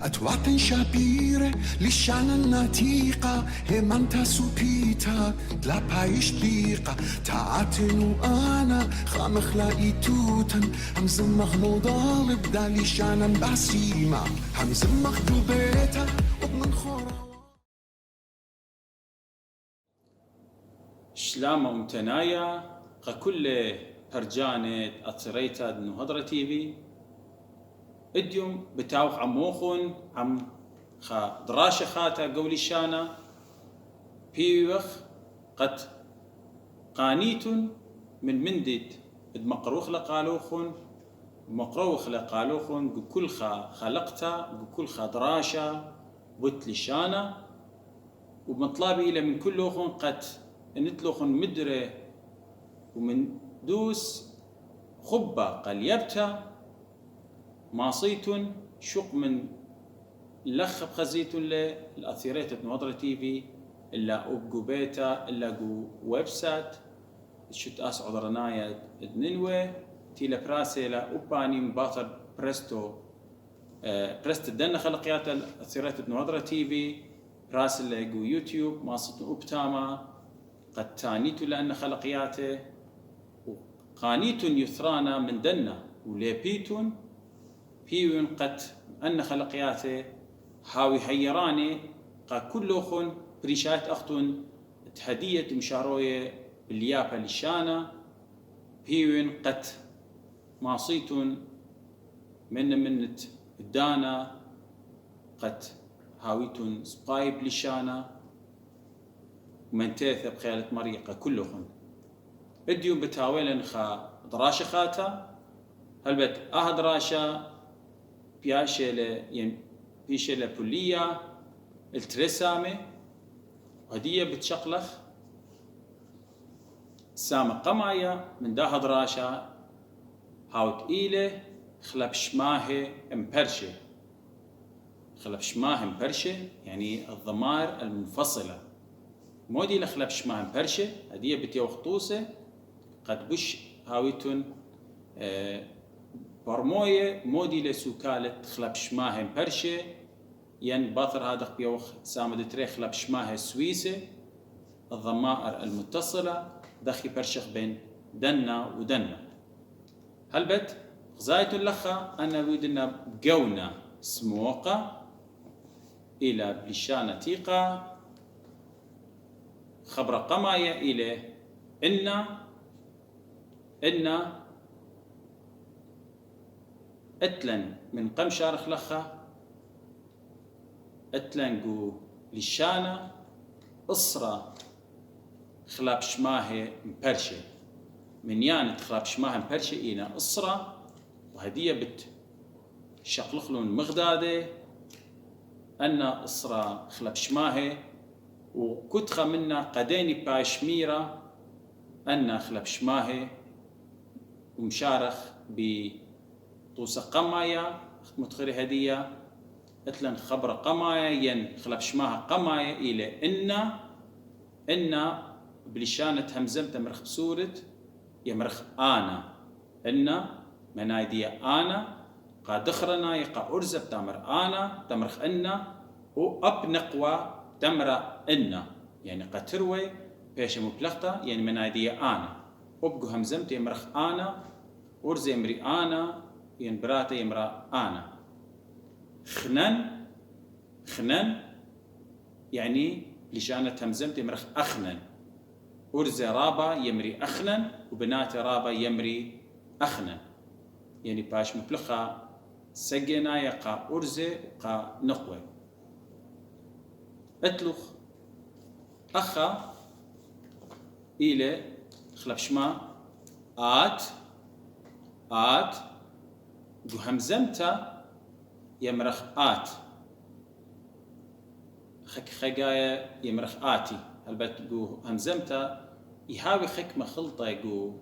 أتوات شابيرة لشانا ناتيقة همانتا سوبيتا لا بايش ديقة تعاتن وأنا خامخ لاقي توتن همزمخ موضال بدالي شانا باسيما همزمخ دوبيتا ومن خورا شلامة ومتنايا كل برجانة أطريتا دنو هضرة تيفي اديوم بتاوخ عموخون عم خا دراشة خاتا قولي شانا بيوخ قد قانيتون من مندد مقروخ لقالوخون مقروخ لقالوخون كل خا خلقتا كل خا دراشة بوتلي شانا ومطلبي إلى من كلوخون قد نتلوخن مدرة ومن دوس خبة قليبتا ماصيتون شق من لخ بخزيتون للأثيرية نوضرة تيفي إلا أبقو بيتا إلا قو ويب سات شت أس عذرنايا دننوي تيلا براسي لا أباني مباطر برستو برست الدنة خلقيات الأثيرية نوضرة تيفي براس اللي قو يوتيوب ماصيتون أبتاما قد تانيتو لأن خلقياته وقانيتون يثرانا من دنا وليبيتون بيون قد أن خلقياته هاوي حيراني قا كلوخن بريشات أختون تهدية مشاروية باليابة للشانا بيون قد ماصيتون من الدانا قد هاويتون سبايب للشانا ومن تاث بخيالة مريقة كلهم اديو بتاويلن خا دراشة خاتا هلبت دراشة بيشة بولية الترسامة وهدية بتشقلخ سامة قمايا من داها دراشة هاوت إيلة خلب شماهي مبرشة خلب شماهي مبرشة يعني الضمائر المنفصلة مودي لخلب شماهن برشة هدية بتيو خطوسة قد بش هاويتون برموية مودي لسوكالة خلب شماهن برشة ين باثر هذا بيوخ سامد تري خلب شماهن سويسة الضمائر المتصلة دخي برشخ بين دنا ودنا هلبت غزايتون لخا أنا ودنا بقونا سموقة إلى بلشانة تيقة خبر قمايا إلى إن أتلن من قم شارخ لخا أتلن قو لشانا أسرة خلاب شماهي مبرشة من يانت خلاب شماهي مبرشة إلى أسرة وهدية بت شقلخلون مغدادة أن أسرة خلاب شماهي وكتخة منا قديني باشميرة أن خلب شماهي ومشارخ بطوسة قمايا متخري هدية أتلن خبر قمايا ين خلب شماها قمايا إلى إن بلشانة همزمت مرخ بسورة يمرخ آنا إن منايدية آنا قا دخرنا يقا أرزب تامر آنا تمرخ إن وأب نقوى تمرة إنا يعني قتروي بيش مبلغتا يعني منادية أنا أبقو همزمت يمرخ أنا أرز يمري أنا ينبرات يمرا أنا خنن يعني لشانة همزمت يمرخ أخنن أرز رابا يمري أخنن وبنات رابا يمري أخنن يعني باش مبلغا سجنا يقا أرز وقا نقوي أتلخ أخا إلى خلف شما آت جو همزمتا يمرخ آت خقايا يمرخ آتي هلبت جو همزمتا يهاوي خكمة خلطة جو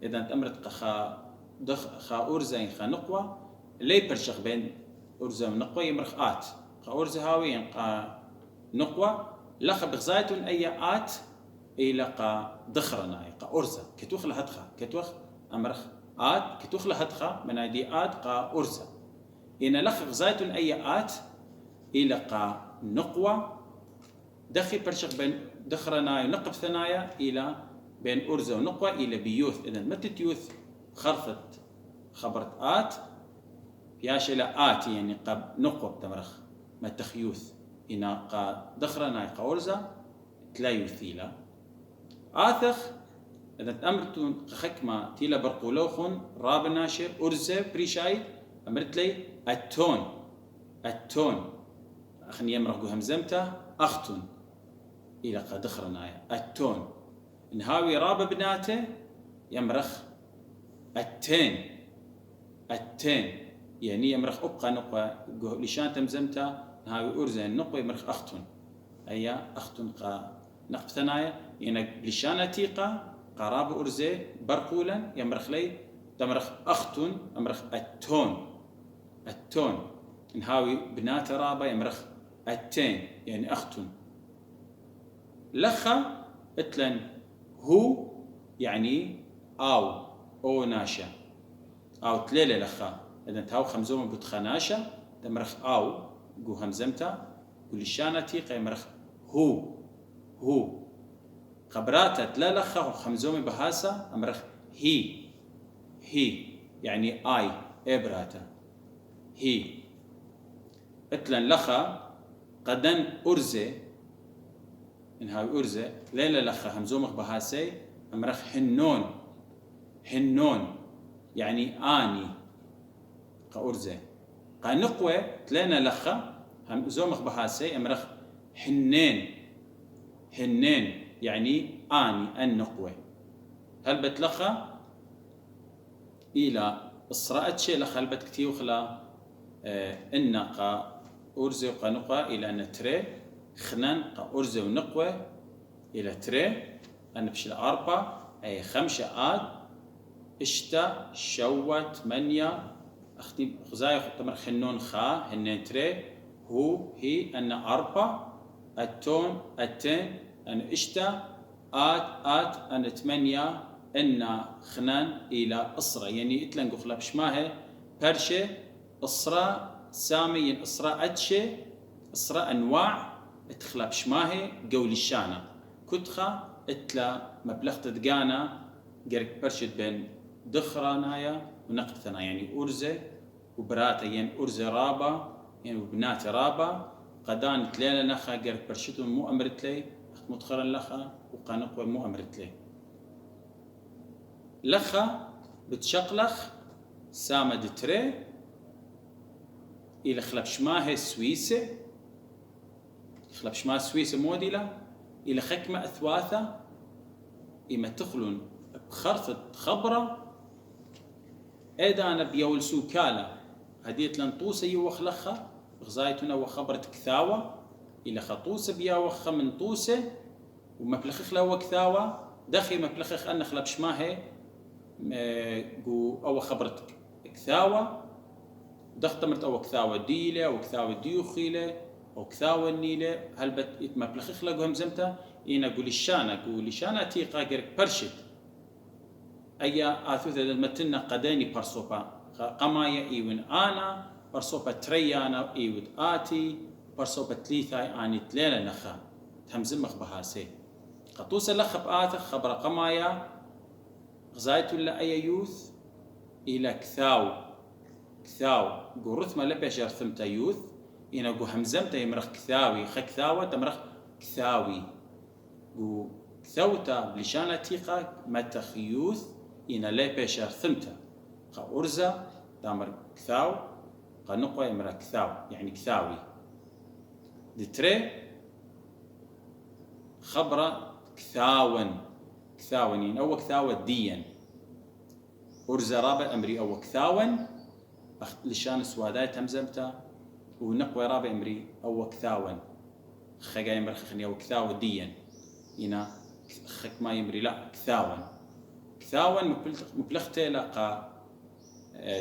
إذا أنت أمرت خا أرزين خا نقوة اللي برشخ بين أرزة ونقوة يمرخ آت خا أرزة هاوي ينقى نقوة لخ بغزايتون أي آت إلى قا دخرنا قا أرزة كتوخ لهدخا كتوخ أمرخ آت كتوخ لهدخا من أيدي آت قا أرزة إن لخ بغزايتون أي آت إلى قا نقوة دخي برشق بين دخرناي ونقب ثنايا إلى بين أرزة ونقوة إلى بيوث. إذن متى يوث خرثت خبرت آت ياش إلى آتي يعني قب نقوة بتمرخ ما تخيوث إنا قا دخرناي قا أرزة تلا يوثيلا آثخ. إذا أمرتون خكمة تيلا برقولوخون راب ناشر أرزة بريشاي أمرت لي التون أخني يمرق همزمته أختون إلى قد دخرنايا التون نهاوي راب بناته يمرخ التين يعني يمرخ أبقى نقوة لشان تمزمته نهاوي أرزة النقوة يمرخ أختون أي أختون قا نقب ثنايا يعني لشان تيقى قراب أرزة برقولا يمرخ لي تمرخ أختون أمرخ التون نهاوي بنات رابا يمرخ التين يعني أختون. لخا اتلن هو يعني أو ناشا أو تليلة لخا. إذا تهاو خمزوم بتخناشا تمرخ أو جو همزمتا ولشانة تيقى يمرخ هو خبراتا تلا لخا وخمزومي بهاسا أمرخ هي يعني إبراتا هي. اتلن لخا قدن أرزة إنها أرزة ليلة لخا همزومخ بهاسي أمرخ حنون يعني آني قأرزة. قنقوة تلينا لخا همزومخ بهاسي أمرخ حنين يعني آني النقوة. هل بتلخا إلى إصراءة شيء لخا هل بتكتي وخلا إنقا أرزة وقنقوة إلى أن تري خنان قا أرزة ونقوة إلى تري أنا بشل 4 أي 5 آد إشتا شوة 8 أختي غزايا خطمر خنون خا هنين تري هو هي أن 4 التين أن إشتا آت أن 8 إن خنان إلى إصرة يعني إتلنقو خلابش ماهي برشة إصرة سامي إصرة أتشي إصرة أنواع اتخلابش ماهي قولي الشانة كتخا اتلا مبلغ تدقانا قرق برشد بين دخرانايا ونقدثنا يعني أرزة وبراتا يعني أرزة رابا يعني وبنات رابا قدان تلينا نخا قرق برشدهم مو أمرت لي مدخرا لخا وقانقوة مو أمرت لي لخا بتشقلخ سامد تري إلى خلابش ماهي سويسة خلابش ماهي سويسة موديلة إلى خكمة أثواثة إما تخلون بخرطة خبرة إيدانا بيول سوكالة هديت لنطوسة يوخلخة غزايتنا وخبرة كثاوة إلى خطوسة بيوخ من طوسة ومبلخخ له كثاوة دخي مبلخخ أن خلابش ماهي أو خبرة كثاوة دختمرت أو كثاوة ديلة أو كثاوة ديوخيلة أو كثاوة النيلة هل مبلخخ له همزمته إنا قولي تيقا قرق برشت أي آثوثة المتنة قداني برصوبة قمايا إيوين آنا برصوبة تريانا إيود آتي برصوبة تليثاي آني تليلة نخا تهمزمخ بهاسي قطوسة لخب آثخ خبر قمايا غزايتو لأي يوث إلى كثاو قرثما لبشر ثمتا يوث إنا قو همزمتا يمرخ كثاوي خكثاوة تمرخ كثاوي قو كثوتا بلشانة تيقا متخيوث إنا لبشر ثمتا قا أرزة تامر كثاو قا نقوى يمرخ كثاو يعني كثاوي دتري خبرة كثاون يعني أو كثاوة ديا أرزة رابع أمري أو كثاون لشان سواداي تمزمتا ونقوى رابع أمري أو كثاون خجا يمرخخني أو كثاوة ديا هنا خك ما يمري لا كثاون مبلغته لقى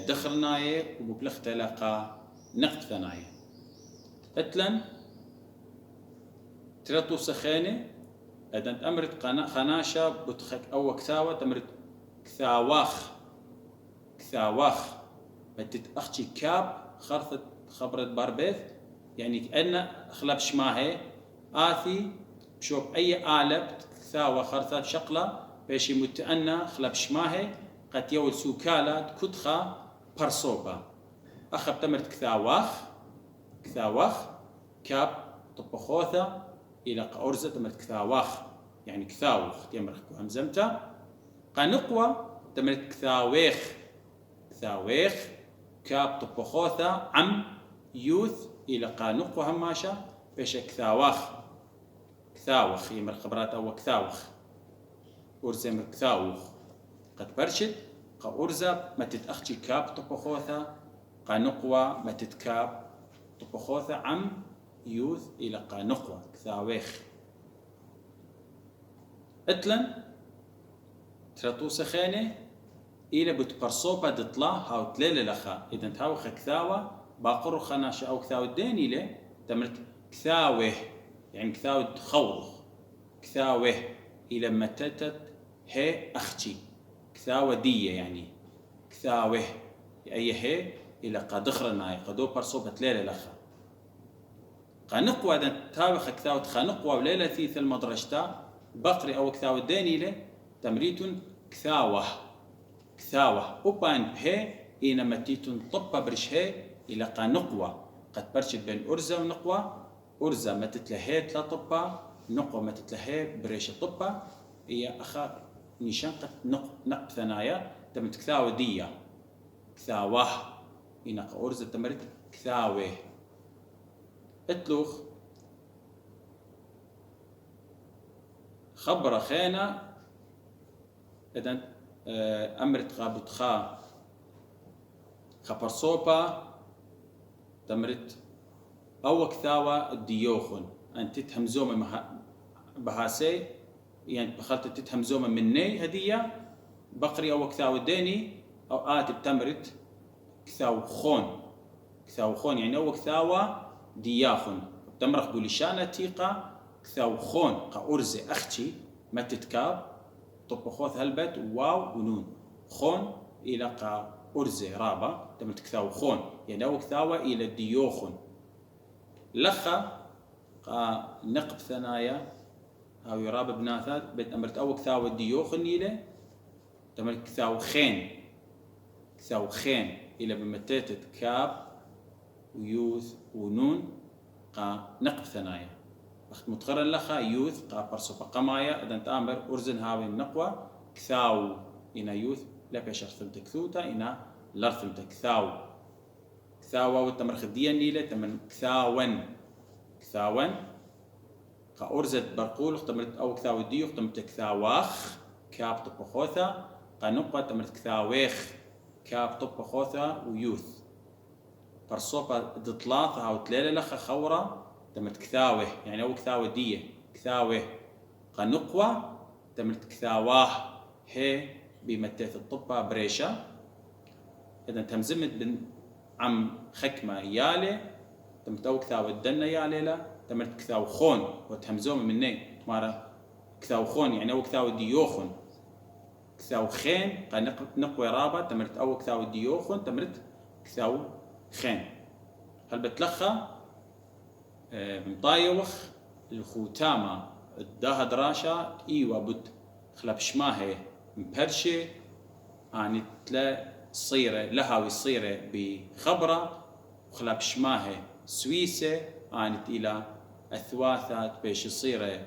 دخلنايه ومبلغته لقى نقد ثنايه اتلن ترتو سخانه أدنت أمرت خناشة بتخك أو كثاوة تمرت كثاواخ بتت أختي كاب خرطت خبرت باربيث يعني كأن خلب شماهي آثي بشوف أي آلة كثاوة خرثات شقلة بيشي متأنى خلب شماهي قد يول سوكالة كتخا برصوبة أخب تمرت كثاواخ كاب طبخوثة إلى قأرزة تمرت كثاواخ يعني كثاوخ يمرخ همزمتا قنقوة تمرت كثاويخ كاب طبخوثة عم يوث إلى قنقوة هماشا بيش كثاوخ يمر خبرات أو كثاوخ أرزة يمر كثاوخ قد برشد قأرزة ما تتأخشي كاب طبخوثة قنقوة ما تتكاب طبخوثة عم يوث إلى قنقوة كثاويخ اتلن ترطوس خانة إلى بتبرصوبة دطلا هاو تليل لخا إذا تهاوخ كثاوة باقر خناش أو كثاوة ديني له تمرت كثاوه يعني كثاوة خوض كثاوه إلى متتت هي أختي كثاوة دية يعني كثاوه أي هي إلى قدخرنا قدو برصوبة ليلة لخا قنقوة إذا تهاوخ كثاوة خنقوة وليلة ثيث المدرجتا بقري أو كثاوة ديني له تمريت كثاوة أبان به إنما تيتون طبة برشه إلى قنقوة قد برشد بين أرزة ونقوة أرزة ما تتلهيت لا طبة نقوة ما تتلهي بريش طبة هي أخا نشان قد نق ثنايا تمت كثاوة دية كثاوة إنق أرزة تمرت كثاوة اتلوخ خبر خينا إذن أمرت غابت خبر صوبة تمرت أو كثاوة الديوخن أن تتهمزومة بهاسي يعني بخلت تتهمزومة مني هدية بقري أو كثاوة ديني أو بتمرت كثاوخون يعني أو كثاوة دياخن تمرخ بولشانة تيقة كثاوخون قأرزة أختي ما تتكاب طبخوث هلبت واو ونون خون إلى قأرزة رابة تمرت كثاوخون يعني أو كثاوة إلى ديوخن لخا نقب ثنايا أو يراب بناثات بيت أمرت أو كثاوة ديوخن إلى تمرت كثاوخين إلى بمتتت كاب ويوث ونون نقب ثنايا وقت متقرن لخا يوث برصوبة قمايا إذا تأمر أرزن هاوي النقوة كثاو إنا يوث لا بيش أرثمت كثوتا إنا لارثمت كثاوة والتمر خديا نيلة تمن كثاون قأرزت برقول اختمرت أو كثاو ديو اختمرت كثاواخ كاب طبخوثا قنقوة تمرت كثاويخ كاب طبخوثا ويوث برصوبة دطلاثة أو تليلة لخا خورة تمرت كثاوه يعني أو كثاوة دية كثاوه قنقوة تمرت كثاواه هي بمتث الطبة بريشة إذا تمزمت بن عم خكمة يالي تمرت أو كثاوة الدنة يالي لا تمرت كثاو خون وتهمزوم مني تمارا كثاو خون يعني أو كثاوة ديوخن كثاو خين نقوة رابة تمرت أو كثاوة ديوخن تمرت كثاو خين هل بتلخى مطايوخ الخوتامة الداها دراشة إيوة بد خلاب شماهي مبرشة يعني تلا صيرة لها وصيرة بخبرة وخلاب شماهي سويسة يعني إلى أثواثات بيش صيرة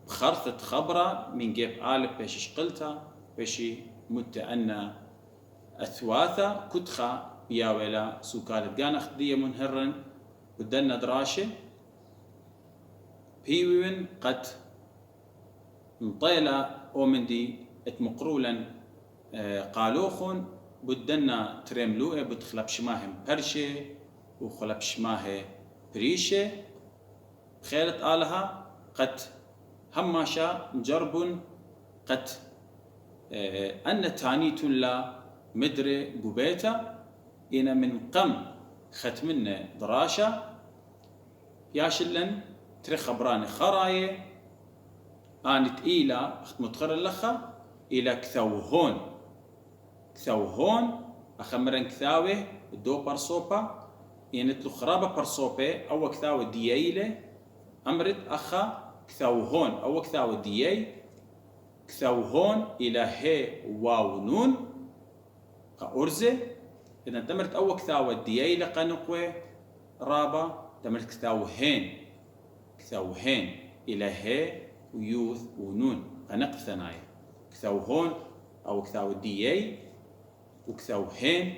بخرثة خبرة من جيب آلب بيش شقلتها بيش متأنى أثواثة كتخة بيا ولا سوكالة جانا خدية منهرن بدنا دراشة بيوين قد مطيلة أو من دي اتمقرولا قالوخن بدنا ترملوه بتخلب شماهم برشة وخلب شماه بريشة خيلت آلها قد هماشا مجرب قد أن تانيت لا مدري قبيتا إن من قم ختمنا دراشة ياشلن تري خبراني خراية آنت إلى متخر اللخة إلى كثوهون أخمرن كثاوه الدو برصوبة يعني تلو خرابة برصوبة أو كثاو ديايلة أمرت أخا كثاو هون أو كثاو دياي كثاو هون إلى هي واو نون قأرزة إذا تمرت أو كثاو ديايلة قنقوة رابة تمرت كثاو هين إلى هي ويوث ونون قنق ثنايا كثاو هون أو كثاو دياي وكثاو هين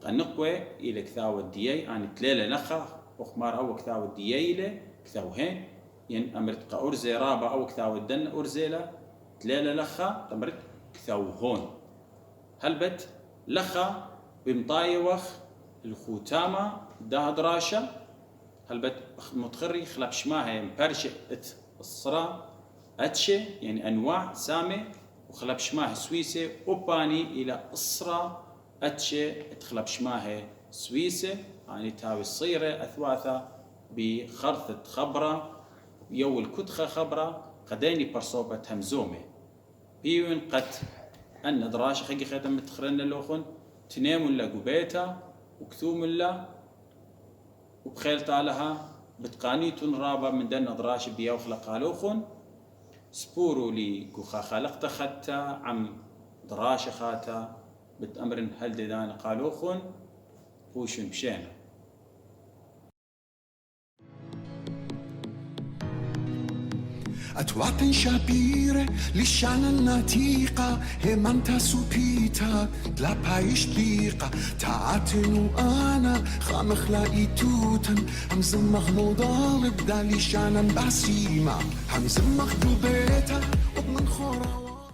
قنقوة إلى كثاو الدياي يعني تليلة لخا أخمار أو كثاو الديايلة كثاو هين ين أمرت قأرزة رابة أو كثاو الدن أرزيلة تليلة لخا تمرت كثاو هون هلبت لخا بمطايوخ الخوتامة ده دراشة هلبت متخري خلاب شماها مبرشة الصرا أتشة يعني أنواع سامة وخلاب شماها سويسة وباني إلى الصرا أتشة تخلاب شماها سويسة يعني تاوي الصيرة أثواثة بخرثة خبرة يو الكتخة خبرة قديني برصوبة همزومة بيون قد أن دراش خيقي خيطة متخرن اللوخن تنام لا قبيتا وكثوم لا وبخيل تالها بتقانيتون رابا من دن دراش بيا وخلق هالوخن سبورو لي كوخا خلقت ختا عم دراش خاتا بتأمرن هل دان قالوخن وشن مشينا أتوات شابيرة للشانة النتيقة همانتا سوبيتا دلا بايش ديقة تعاتنو أنا خامخ لاقي توتن همزمخ مضالب دا لشانة باسيمة همزمخ دوبيتا ومن خورا